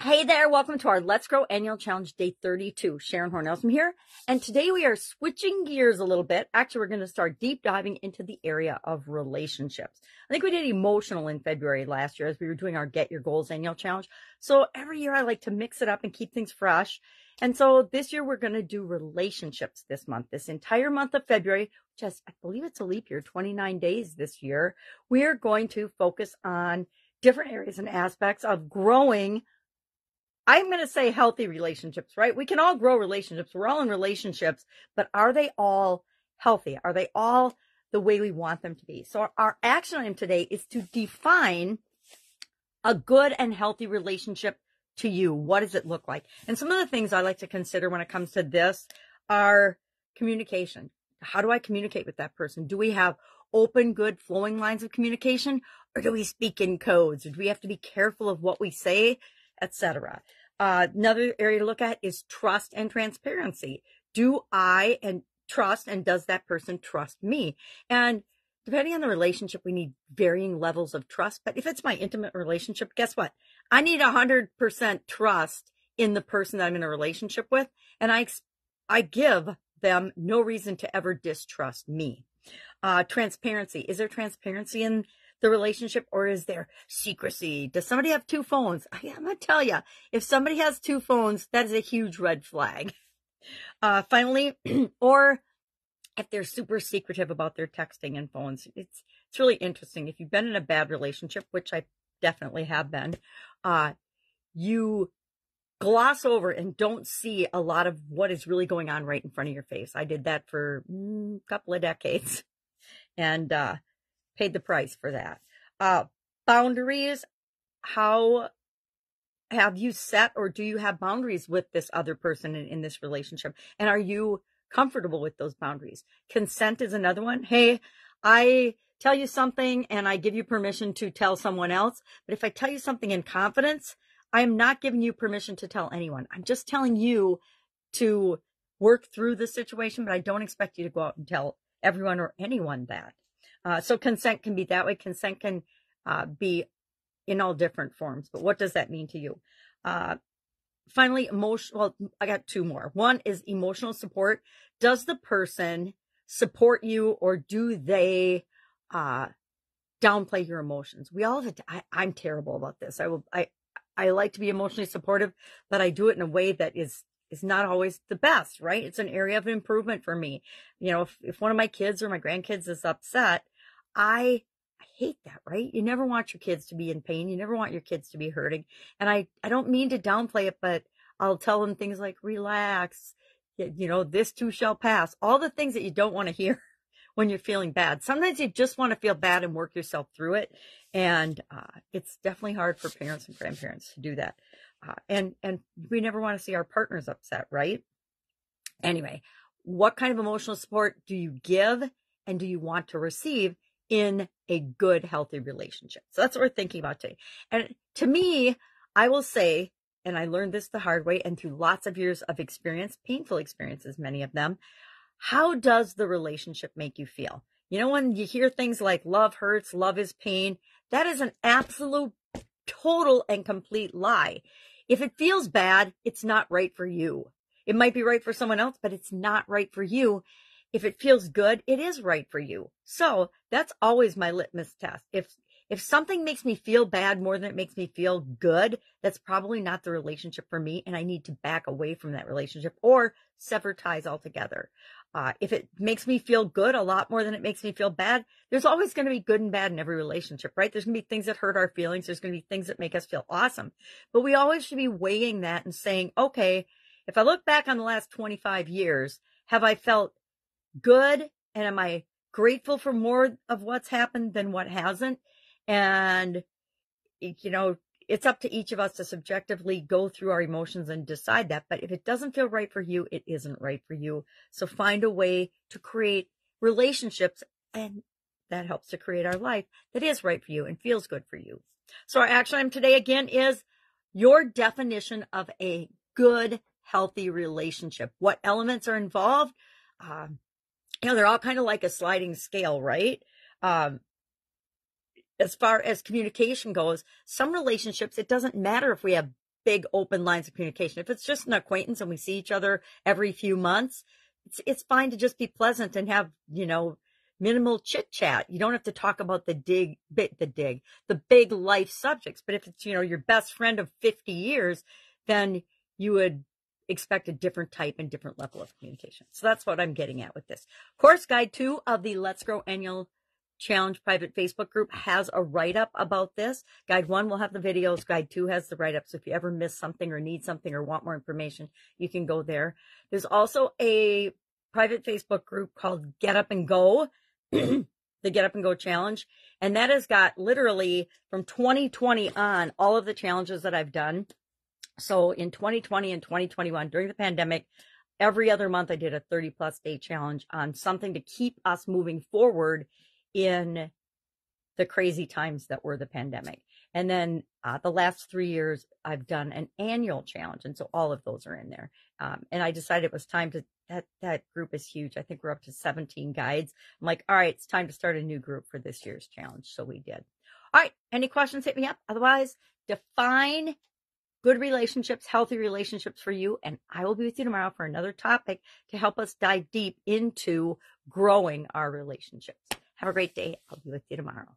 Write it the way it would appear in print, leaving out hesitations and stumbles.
Hey there, welcome to our Let's Grow Annual Challenge Day 32. Sharon Horne-Ellstrom here, and today we are switching gears a little bit. Actually, we're going to start deep diving into the area of relationships. I think we did emotional in February last year as we were doing our Get Your Goals Annual Challenge. So every year I like to mix it up and keep things fresh. And so this year we're going to do relationships this month, this entire month of February, which is, I believe it's a leap year, 29 days this year. We are going to focus on different areas and aspects of growing. I'm going to say healthy relationships, right? We can all grow relationships. We're all in relationships, but are they all healthy? Are they all the way we want them to be? So our action item today is to define a good and healthy relationship to you. What does it look like? And some of the things I like to consider when it comes to this are communication. How do I communicate with that person? Do we have open, good, flowing lines of communication, or do we speak in codes? Or do we have to be careful of what we say, etc.? Another area to look at is trust and transparency. Do I trust, and does that person trust me? And depending on the relationship, we need varying levels of trust. But if it's my intimate relationship, guess what? I need 100% trust in the person that I'm in a relationship with. And I give them no reason to ever distrust me. Transparency. Is there transparency in the relationship, or is there secrecy? Does somebody have two phones? I'm going to tell you, if somebody has two phones, that is a huge red flag. Finally, or if they're super secretive about their texting and phones, it's really interesting. If you've been in a bad relationship, which I definitely have been, you gloss over and don't see a lot of what is really going on right in front of your face. I did that for a couple of decades and paid the price for that. Boundaries. How have you set, or do you have boundaries with this other person in this relationship? And are you comfortable with those boundaries? Consent is another one. Hey, I tell you something and I give you permission to tell someone else. But if I tell you something in confidence, I am not giving you permission to tell anyone. I'm just telling you to work through the situation, but I don't expect you to go out and tell everyone or anyone that. So consent can be that way. Consent can be in all different forms. But what does that mean to you? Finally, well, I got two more. One is emotional support. Does the person support you, or do they downplay your emotions? We all have I'm terrible about this. I like to be emotionally supportive, but I do it in a way that is not always the best, right? It's an area of improvement for me. You know, if one of my kids or my grandkids is upset, I hate that, right? You never want your kids to be in pain. You never want your kids to be hurting. And I don't mean to downplay it, but I'll tell them things like, relax, you know, this too shall pass. All the things that you don't want to hear when you're feeling bad. Sometimes you just want to feel bad and work yourself through it. And it's definitely hard for parents and grandparents to do that. And we never want to see our partners upset, right? Anyway, what kind of emotional support do you give, and do you want to receive in a good, healthy relationship? So that's what we're thinking about today. And to me, I will say, and I learned this the hard way and through lots of years of experience, painful experiences, many of them, how does the relationship make you feel? You know, when you hear things like love hurts, love is pain, that is an absolute, total, and complete lie. If it feels bad, it's not right for you. It might be right for someone else, but it's not right for you. If it feels good, it is right for you. So that's always my litmus test. If something makes me feel bad more than it makes me feel good, that's probably not the relationship for me, and I need to back away from that relationship or sever ties altogether. If it makes me feel good a lot more than it makes me feel bad, there's always going to be good and bad in every relationship, right? There's going to be things that hurt our feelings. There's going to be things that make us feel awesome. But we always should be weighing that and saying, okay, if I look back on the last 25 years, have I felt good, and am I grateful for more of what's happened than what hasn't? And, you know, it's up to each of us to subjectively go through our emotions and decide that. But if it doesn't feel right for you, it isn't right for you. So find a way to create relationships, and that helps to create our life that is right for you and feels good for you. So our action item today again is your definition of a good, healthy relationship. What elements are involved? You know, they're all kind of like a sliding scale, right? As far as communication goes, some relationships, it doesn't matter if we have big open lines of communication. If it's just an acquaintance and we see each other every few months, it's fine to just be pleasant and have, minimal chit chat. You don't have to talk about the big life subjects. But if it's, your best friend of 50 years, then you would expect a different type and different level of communication. So that's what I'm getting at with this. Course Guide 2 of the Let's Grow Annual Challenge private Facebook group has a write-up about this. Guide 1 will have the videos. Guide 2 has the write-up. So if you ever miss something or need something or want more information, you can go there. There's also a private Facebook group called Get Up and Go, the Get Up and Go Challenge. And that has got literally from 2020 on all of the challenges that I've done. So in 2020 and 2021, during the pandemic, every other month I did a 30+ day challenge on something to keep us moving forward in the crazy times that were the pandemic. And then the last 3 years, I've done an annual challenge. And so all of those are in there. And I decided it was time to, that group is huge. I think we're up to 17 guides. I'm like, all right, it's time to start a new group for this year's challenge. So we did. All right. Any questions, hit me up. Otherwise, define good relationships, healthy relationships for you. And I will be with you tomorrow for another topic to help us dive deep into growing our relationships. Have a great day. I'll be with you tomorrow.